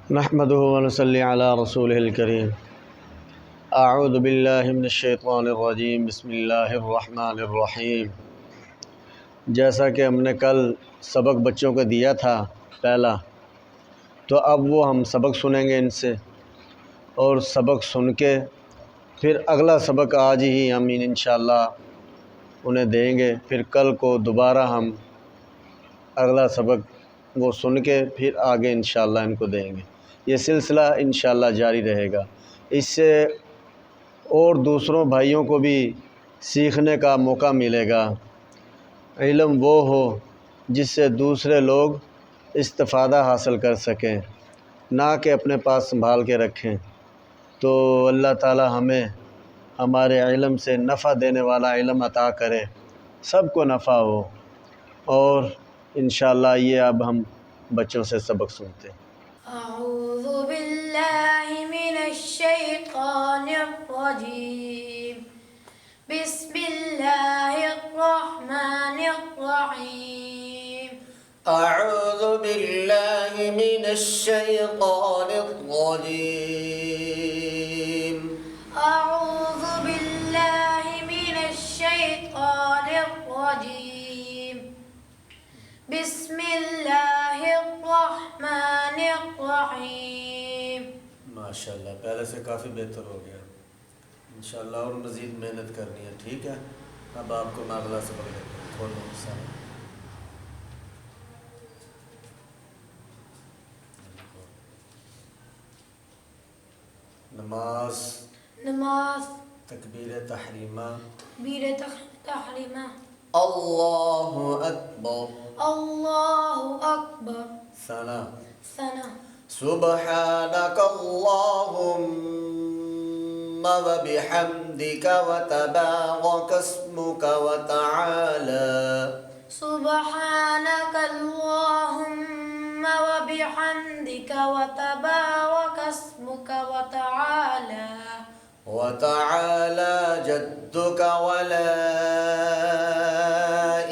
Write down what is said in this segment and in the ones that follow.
नहमदुहु व नसल्ली अला रसूलिहिल करीम। अऊज़ु बिल्लाहि मिनश्शैतानिर रजीम। बिस्मिल्लाहिर्रहमानिर रहीम। जैसा कि हमने कल सबक बच्चों को दिया था पहला, तो अब वो हम सबक सुनेंगे इनसे और सबक सुन के फिर अगला सबक आज ही हम इंशाअल्लाह उन्हें देंगे। फिर कल को दोबारा हम अगला सबक वो सुन के फिर आगे इंशाअल्लाह इनको देंगे। ये सिलसिला इंशाअल्लाह जारी रहेगा। इससे और दूसरों भाइयों को भी सीखने का मौका मिलेगा। इल्म वो हो जिससे दूसरे लोग इस्तिफ़ादा हासिल कर सकें, ना कि अपने पास संभाल के रखें। तो अल्लाह ताला हमें हमारे इल्म से नफ़ा देने वाला इल्म अता करे, सबको नफ़ा हो। और इंशाअल्लाह ये अब हम बच्चों से सबक सुनते हैं। अऊज़ु बिल्लाहि मिनश्शैतानिर रजीम। बिस्मिल्लाहिर रहमानिर रहीम। अऊज़ु बिल्लाहि मिनश्शैतानिर रजीम। अऊज़ु बिल्लाहि मिनश्शैतानिर रजीम। बिस्मिल्लाहिर्रहमानिर्रहीम। माशाअल्लाह, पहले से काफ़ी बेहतर हो गया। इंशाअल्लाह और मज़ीद मेहनत करनी है, ठीक है। अब आपको मैं अगला सबक देता हूँ। खोलो सारा। नमाज, नमाज, तकबीर तहरीमा, बीर तहरीमा, अल्लाहु अकबर, अल्लाहु अकबर, सना, सना, सुब्हानक अल्लाहुम्मा व बिहम्दिक व तबारक अस्मुक व तआला। सुब्हानक अल्लाहुम्मा व बिहम्दिक व तबारक अस्मुक व तआला। व तआला जद्दुक व ला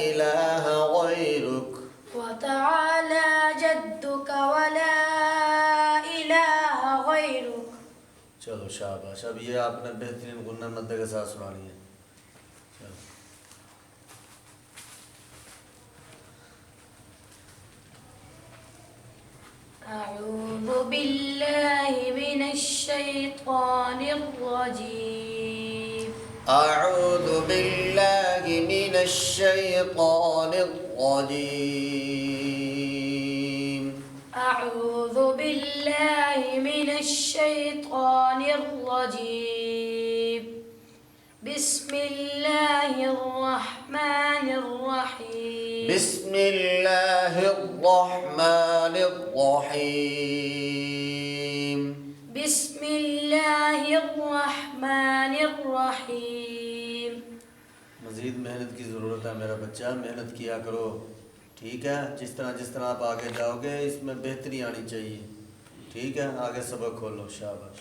इलाहा गैरुक। व तआला जद्दुक व ला इलाहा गैरुक। चलो शाबाश। अब ये आपने बेहतरीन गुन्ना मद्दे के साथ सुनानी है। चलो। अऊज़ु बिल्लाहि मिनश्शैतानिर रजीम। अऊज़ु बिल्लाहि मिनश्शैतानिर रजीम। अऊज़ु बिल्लाहि मिनश्शैतानिर रजीम। बिस्मिल्लाहिर रहमानिर रहीम। बिस्मिल्लाहिर रहमानिर रहीम। बिस्मिल्लाहिर रहमानिर रहीम। मज़ीद मेहनत की ज़रूरत है मेरा बच्चा, मेहनत किया करो, ठीक है। जिस तरह आप आगे जाओगे इसमें बेहतरी आनी चाहिए, ठीक है। आगे सबक खोलो, शाबाश।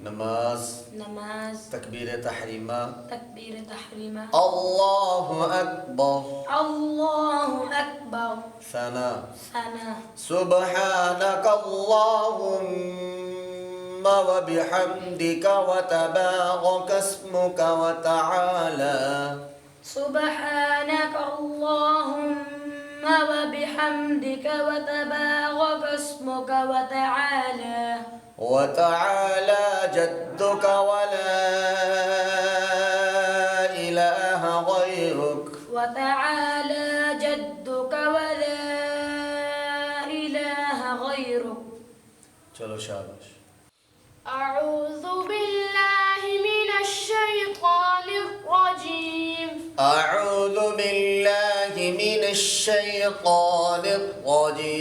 नमाज, नमाज, तकबीर तहरीमा, तकबीर तहरीमा, अल्लाहु अकबर, अल्लाहु अकबर, सना, सना, सुब्हानक अल्लाहुम्मा व बिहम्दिक व तबारक अस्मुक व तआला। सुब्हानक अल्लाहुम्मा व बिहम्दिक व तबारक अस्मुक व तआला। व तआला जद्दुक व ला इलाहा गैरुक। व तआला जद्दुक व ला इलाहा गैरुक। चलो शाबाश। अऊज़ु बिल्लाहि मिनश्शैतानिर रजीम। अऊज़ु बिल्लाहि मिनश्शैतानिर रजीम।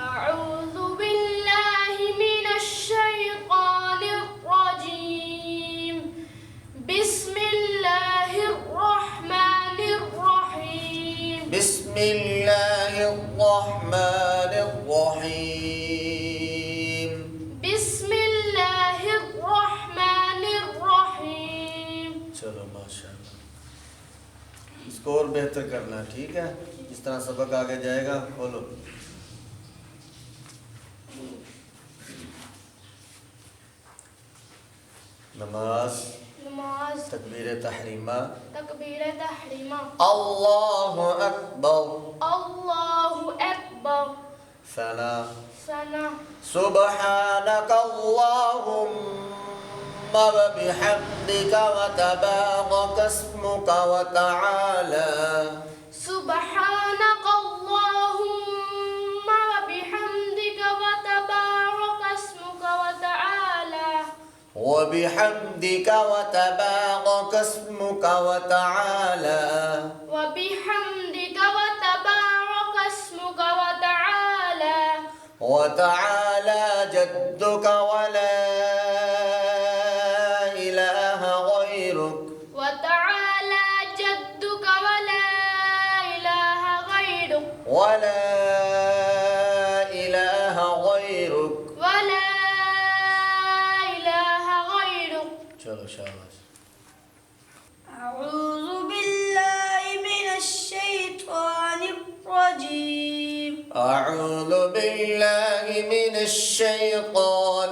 अऊज़ु बिल्लाहि मिनश्शैतानिर रजीम। बिस्मिल्लाहिर रहमानिर रहीम। बिस्मिल्लाहिर रहमानिर रहीम। बिस्मिल्लाहिर रहमानिर रहीम। चलो माशाअल्लाह। इसको और बेहतर करना है, ठीक है। जिस तरह सबक आगे जाएगा खोलो। नमाज नमाज तकबीर तहरीमा तकबीर तहरीमा अल्लाहु अकबर अल्लाहु अकबर सना सना सुब्हानक अल्लाहुम्मा व बिहम्दिका व तबारक अस्मुका व तआला सुब्हानक अल्लाहुम्मा व बिहम्दिका व तबारक अस्मुका व तआला وبحمدك وتبارك اسمك وتعالى وبحمدك وتبارك اسمك وتعالى وتعالى جدك ولا إله غيرك وتعالى جدك ولا إله غيرك ولا إله غيرك ولا إله غيرك चलो शाबाश। أعوذ بالله من الشيطان الرجيم أعوذ بالله من الشيطان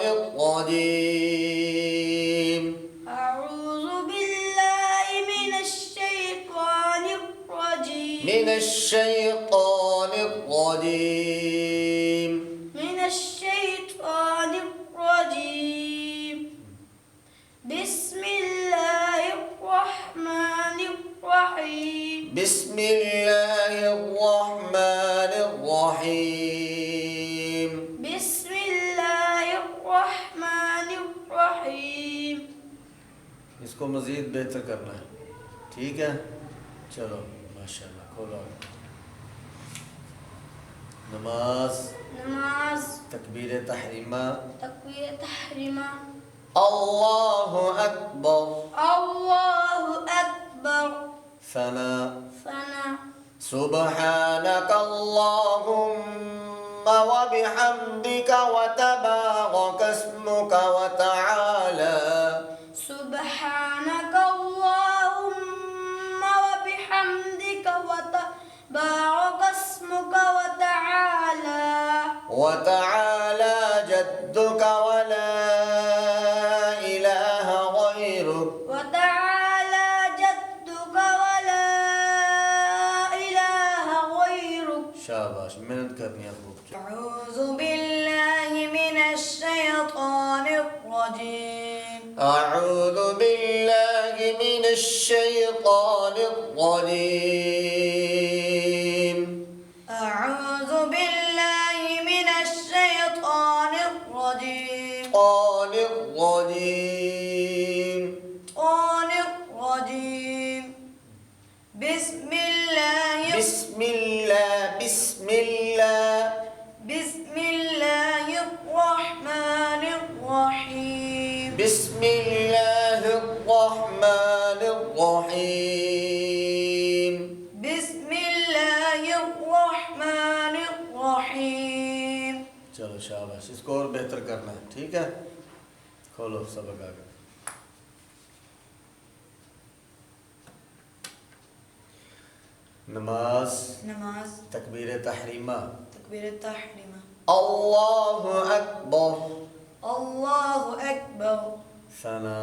الرجيم أعوذ بالله من الشيطان الرجيم من الشيطان الرجيم من الشيطان الرجيم بسم الله الرحمن الرحيم بسم الله الرحمن الرحيم بسم الله الرحمن الرحيم इसको मज़ीद बेहतर करना है, ठीक है। चलो माशाल्लाह खोलो। नमाज नमाज तकबीर तहरीमा तकबीर तहरीमा अल्लाहु अकबर अल्लाहु अकबर सना सना सुब्हानक अल्लाहुम्मा व बिहम्दिका व तबारक अस्मुका व तआला سبحانك اللهم وبحمدك وتبارك اسمك وتعالى وتعالى جدك ولا إله غيرك وتعالى جدك ولا إله غيرك शाबाश, मेहनत करनी है खूब। أعوذ بالله من الشيطان الرجيم أعوذ بالله من الشيطان الرجيم أعوذ بالله من الشيطان الرجيم قال الرجيم الشيطان الرجيم بسم الله بسم الله بسم الله بسم الله الرحمن الرحيم بسم الله الرحمن الرحيم بسم الله الرحمن الرحيم चलो शाबाश, इसको और बेहतर करना है, ठीक है। खोलो सबक आगे। नमाज नमाज तकबीर तहरीमा तकबीर तहरीमा अल्लाहु अकबर अल्लाहु अकबर सना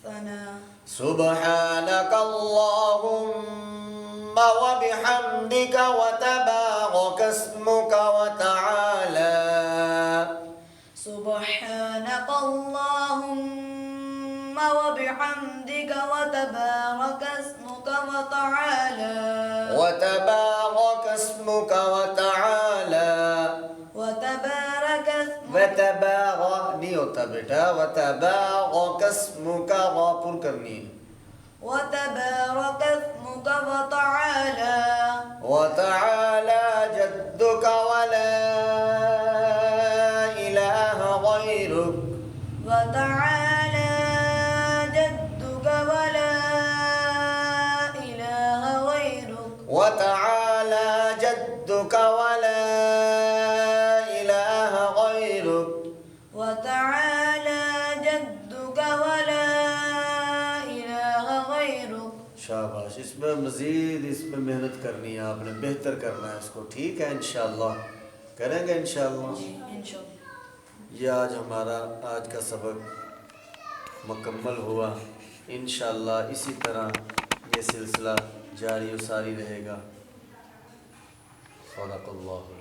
सना सुब्हानक अल्लाहुम्मा व बिहम्दिका व तबारक अस्मुका व तआला سبحانك اللهم وبحمدك وتبارك اسمك وتعالى وتبارك اسمك وتعالى وتبارك اسمك वतबारक नहीं होता बेटा, वतबारक اسمك गापुर करनी है। وتبارك اسمك وتعالى وتعالى جدك ولا إله غيرك وتعالى جدك ولا إله غيرك وتعالى جدك ولا إله غيرك وتعالى جدك ولا إله غيرك शाबाश, इसमें मगर मज़ीद इसमें मेहनत करनी है आपने, बेहतर करना है इसको, ठीक है? इंशाअल्लाह करेंगे इंशाअल्लाह। ये आज हमारा आज का सबक मुकम्मल हुआ। इंशाअल्लाह इसी तरह ये सिलसिला जारी व सारी रहेगा। सदक़ल्लाहु।